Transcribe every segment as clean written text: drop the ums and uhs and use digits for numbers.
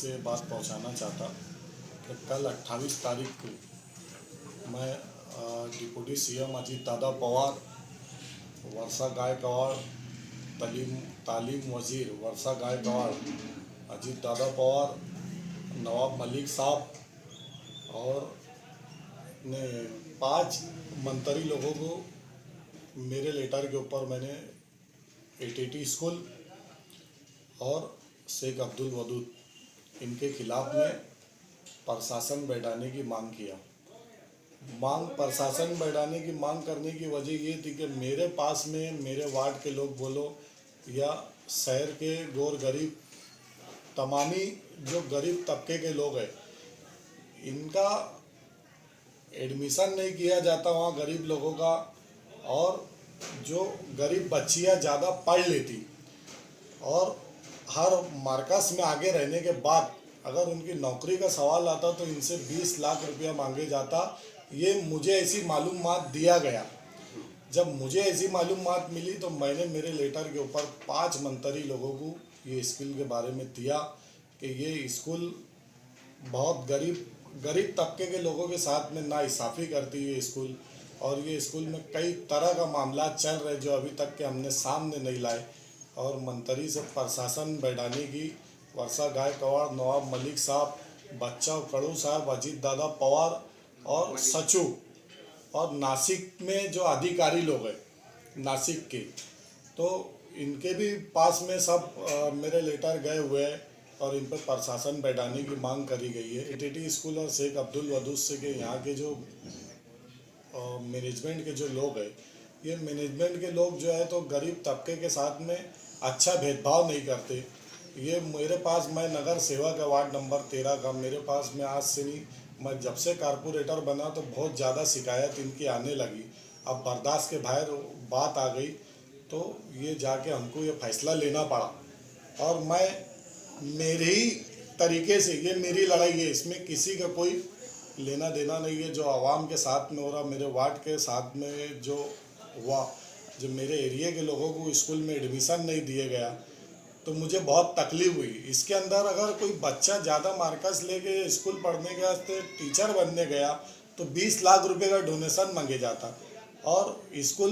से बात पहुंचाना चाहता कि कल 28 तारीख को मैं डिप्टी सीएम अजीत दादा पवार, वर्षा गायकवाड़, तालीम वजीर वर्षा गायकवाड़, अजीत दादा पवार, नवाब मलिक साहब और ने 5 मंत्री लोगों को मेरे लेटर के ऊपर मैंने एटीटी स्कूल और शेख अब्दुल वदूद इनके खिलाफ में प्रशासन बैठाने की मांग किया। प्रशासन बैठाने की मांग करने की वजह ये थी कि मेरे पास में मेरे वार्ड के लोग बोलो या शहर के गौर गरीब तमामी जो गरीब तबके के लोग हैं, इनका एडमिशन नहीं किया जाता वहाँ गरीब लोगों का, और जो गरीब बच्चियाँ ज़्यादा पढ़ लेती और हर मार्कस में आगे रहने के बाद अगर उनकी नौकरी का सवाल आता तो इनसे 20 लाख रुपया मांगे जाता। ये मुझे ऐसी मालूमात दिया गया। जब मुझे ऐसी मालूमात मिली तो मैंने मेरे लेटर के ऊपर 5 मंत्री लोगों को ये स्कूल के बारे में दिया कि ये स्कूल बहुत गरीब तबके के लोगों के साथ में नाइंसाफ़ी करती है स्कूल, और ये स्कूल में कई तरह का मामला चल रहे जो अभी तक के हमने सामने नहीं लाए। और मंत्री से प्रशासन बैठाने की वर्षा गायकवाड़, नवाब मलिक साहब, बच्चा कड़ू साहब, अजीत दादा पवार और सचू और नासिक में जो अधिकारी लोग हैं नासिक के, तो इनके भी पास में सब मेरे लेटर गए हुए हैं और इन पर प्रशासन बैठाने की मांग करी गई है। एटीटी स्कूल और शेख अब्दुल वदूद से के यहाँ के जो मैनेजमेंट के जो लोग हैं, ये मैनेजमेंट के लोग जो है तो गरीब तबके के साथ में अच्छा भेदभाव नहीं करते। ये मेरे पास, मैं नगर सेवा का वार्ड नंबर 13 का, मेरे पास में आज से नहीं, मैं जब से कारपोरेटर बना तो बहुत ज़्यादा शिकायत इनकी आने लगी। अब बर्दाश्त के बाहर बात आ गई तो ये जाके हमको ये फैसला लेना पड़ा। और मैं मेरे ही तरीके से, ये मेरी लड़ाई है, इसमें किसी का कोई लेना देना नहीं है। जो आवाम के साथ में हो रहा, मेरे वार्ड के साथ में जो हुआ, जो मेरे एरिया के लोगों को स्कूल में एडमिशन नहीं दिया गया, तो मुझे बहुत तकलीफ हुई। इसके अंदर अगर कोई बच्चा ज़्यादा मार्क्स लेके स्कूल पढ़ने गया, तो टीचर बनने गया, तो 20 लाख रुपए का डोनेशन मांगे जाता। और स्कूल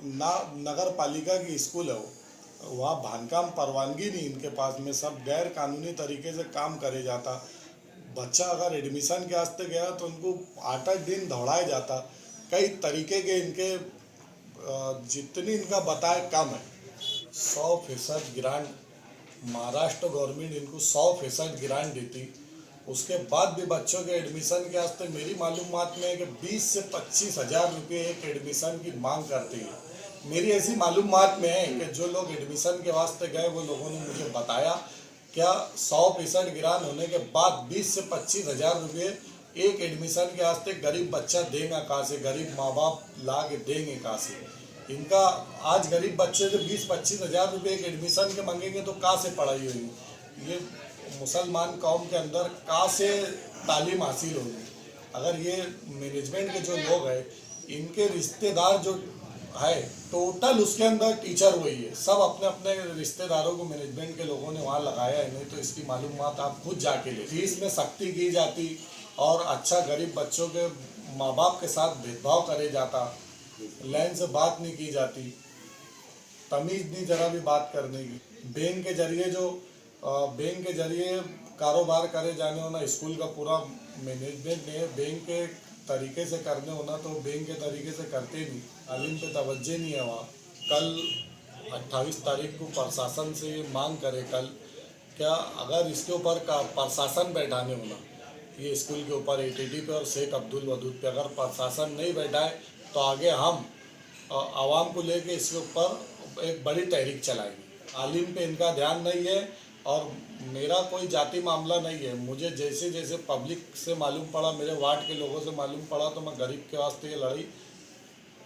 नगर पालिका की स्कूल है, वहाँ बांधकाम परवानगी नहीं इनके पास में, सब गैर कानूनी तरीके से काम करे जाता। बच्चा अगर एडमिशन के वास्ते गया तो उनको 8-8 दिन दौड़ाया जाता। कई तरीके के इनके जितनी इनका बताए कम है। 100% ग्रांट महाराष्ट्र गवर्नमेंट इनको 100% ग्रांट देती, उसके बाद भी बच्चों के एडमिशन के वास्ते मेरी मालूमात में है कि 20 से 25 हज़ार रुपये एक एडमिशन की मांग करती है। मेरी ऐसी मालूमात में है कि जो लोग एडमिशन के वास्ते गए वो लोगों ने मुझे बताया क्या 100% ग्रांट होने के बाद 20 से 25 हज़ार रुपये एक एडमिशन के वास्ते गरीब बच्चा देगा कहाँ से, गरीब माँ बाप ला के देंगे कहाँ से। इनका आज गरीब बच्चे से 20-25 हज़ार रुपये एक एडमिशन के मांगेंगे तो कहाँ से पढ़ाई होगी। ये मुसलमान कौम के अंदर कहाँ से तालीम हासिल होगी। अगर ये मैनेजमेंट के जो लोग हैं, इनके रिश्तेदार जो है टोटल उसके अंदर टीचर वही है, सब अपने अपने रिश्तेदारों को मैनेजमेंट के लोगों ने वहाँ लगाया है। नहीं तो इसकी मालूमात आप खुद जाके ले। फीस में सख्ती की जाती और अच्छा गरीब बच्चों के माँ बाप के साथ भेदभाव करे जाता, लाइन से बात नहीं की जाती, तमीज़ नहीं जरा भी बात करने की। बैंक के जरिए कारोबार करे जाने होना, स्कूल का पूरा मैनेजमेंट ने बैंक के तरीके से करने होना तो बैंक के तरीके से करते नहीं, तालीम पे तवज्जो नहीं है वहाँ। कल 28 तारीख को प्रशासन से ये मांग करे कल क्या अगर इसके ऊपर का प्रशासन बैठाने होना, ये स्कूल के ऊपर एटीटी पे और शेख अब्दुल वदूद पे अगर प्रशासन नहीं बैठाए तो आगे हम आवाम को लेके इसके ऊपर एक बड़ी तहरीक चलाएंगे। तालीम पे इनका ध्यान नहीं है और मेरा कोई जाति मामला नहीं है। मुझे जैसे जैसे पब्लिक से मालूम पड़ा, मेरे वार्ड के लोगों से मालूम पड़ा, तो मैं गरीब के वास्ते ये लड़ाई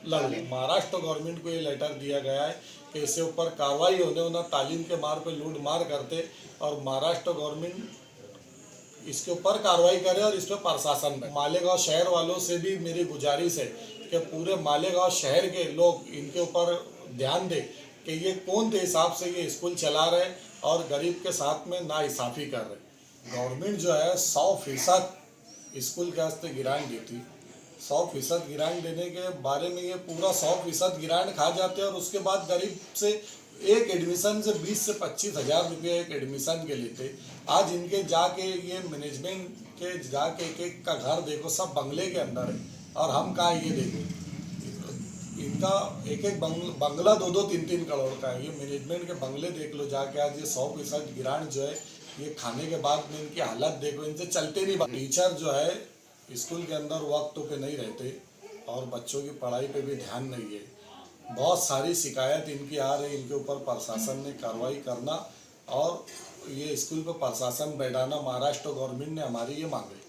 लड़ूँ। महाराष्ट्र गवर्नमेंट को ये लेटर दिया गया है कि इसके ऊपर कार्रवाई होना, तालीम के मार पे लूट मार करते, और महाराष्ट्र गवर्नमेंट इसके ऊपर कार्रवाई करे और इस पर प्रशासन में। मालेगांव शहर वालों से भी मेरी गुजारिश है कि पूरे मालेगांव शहर के लोग इनके ऊपर ध्यान दें कि ये कौन से हिसाब से ये स्कूल चला रहे और गरीब के साथ में नाइंसाफ़ी कर रहे। गवर्नमेंट जो है 100% स्कूल के वास्ते ग्रांट देती। 100% ग्रांट देने के बारे में ये पूरा 100% ग्रांट खा जाते हैं और उसके बाद गरीब से एक एडमिशन से 20 से 25 हज़ार रुपये एक एडमिशन के लेते। आज इनके जाके ये मैनेजमेंट के जाके एक एक का घर देखो, सब बंगले के अंदर है और हम कहाँ ये देखो, इनका एक एक बंगला 2-2, 3-3 करोड़ का है। ये मैनेजमेंट के बंगले देख लो जाके। आज ये 100% ग्रांट जो है ये खाने के बाद में इनकी हालत देखो, इनसे चलते नहीं। टीचर जो है स्कूल के अंदर वक्त पे नहीं रहते और बच्चों की पढ़ाई पे भी ध्यान नहीं है। बहुत सारी शिकायत इनकी आ रही, इनके ऊपर प्रशासन ने कार्रवाई करना और ये स्कूल पर प्रशासन बैठाना महाराष्ट्र गवर्नमेंट ने हमारी ये मांग है।